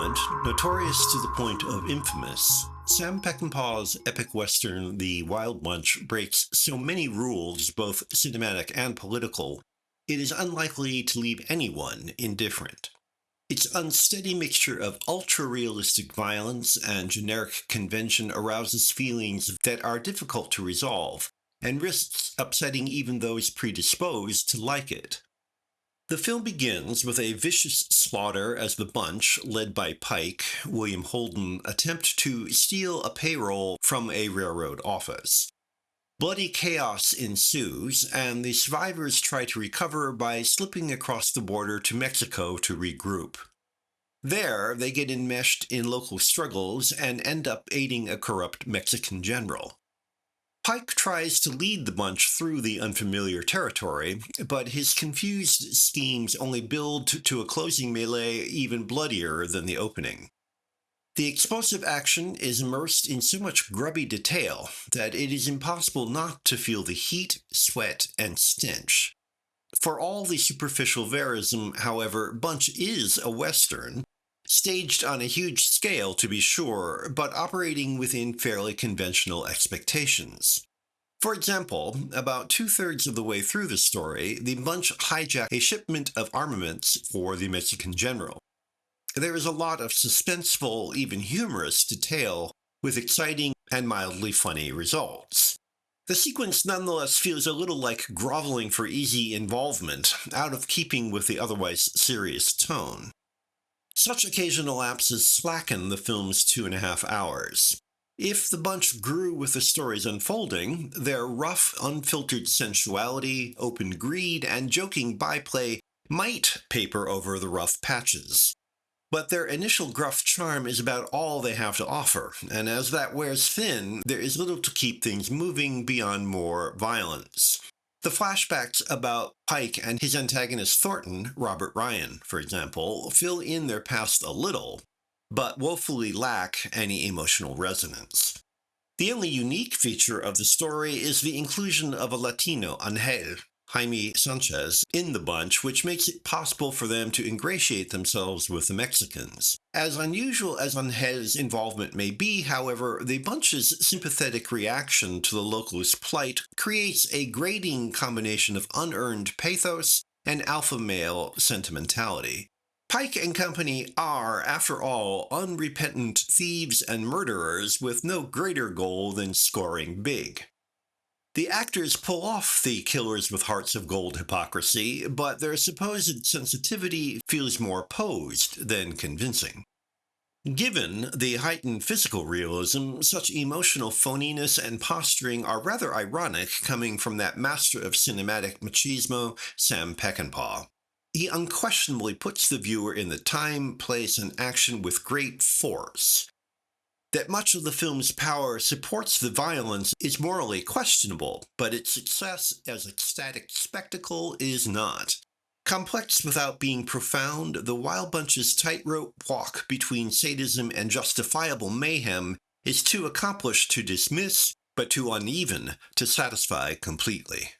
violent, notorious to the point of infamous, Sam Peckinpah's epic western The Wild Bunch breaks so many rules, both cinematic and political, it is unlikely to leave anyone indifferent. Its unsteady mixture of ultra-realistic violence and generic convention arouses feelings that are difficult to resolve, and risks upsetting even those predisposed to like it. The film begins with a vicious slaughter as the bunch, led by Pike, William Holden, attempt to steal a payroll from a railroad office. Bloody chaos ensues, and the survivors try to recover by slipping across the border to Mexico to regroup. There, they get enmeshed in local struggles and end up aiding a corrupt Mexican general. Pike tries to lead the bunch through the unfamiliar territory, but his confused schemes only build to a closing melee even bloodier than the opening. The explosive action is immersed in so much grubby detail that it is impossible not to feel the heat, sweat, and stench. For all the superficial verism, however, Bunch is a western, staged on a huge scale to be sure, but operating within fairly conventional expectations. For example, about two-thirds of the way through the story, the bunch hijack a shipment of armaments for the Mexican general. There is a lot of suspenseful, even humorous detail, with exciting and mildly funny results. The sequence nonetheless feels a little like groveling for easy involvement, out of keeping with the otherwise serious tone. Such occasional lapses slacken the film's 2.5 hours. If the bunch grew with the story's unfolding, their rough, unfiltered sensuality, open greed, and joking byplay might paper over the rough patches. But their initial gruff charm is about all they have to offer, and as that wears thin, there is little to keep things moving beyond more violence. The flashbacks about Pike and his antagonist Thornton, Robert Ryan, for example, fill in their past a little, but woefully lack any emotional resonance. The only unique feature of the story is the inclusion of a Latino, Angel, Jaime Sanchez, in the bunch, which makes it possible for them to ingratiate themselves with the Mexicans. As unusual as Angel's involvement may be, however, the bunch's sympathetic reaction to the locals' plight creates a grating combination of unearned pathos and alpha male sentimentality. Pike and company are, after all, unrepentant thieves and murderers with no greater goal than scoring big. The actors pull off the killers with hearts of gold hypocrisy, but their supposed sensitivity feels more posed than convincing. Given the heightened physical realism, such emotional phoniness and posturing are rather ironic coming from that master of cinematic machismo, Sam Peckinpah. He unquestionably puts the viewer in the time, place, and action with great force. That much of the film's power supports the violence is morally questionable, but its success as a static spectacle is not. Complex without being profound, The Wild Bunch's tightrope walk between sadism and justifiable mayhem is too accomplished to dismiss, but too uneven to satisfy completely.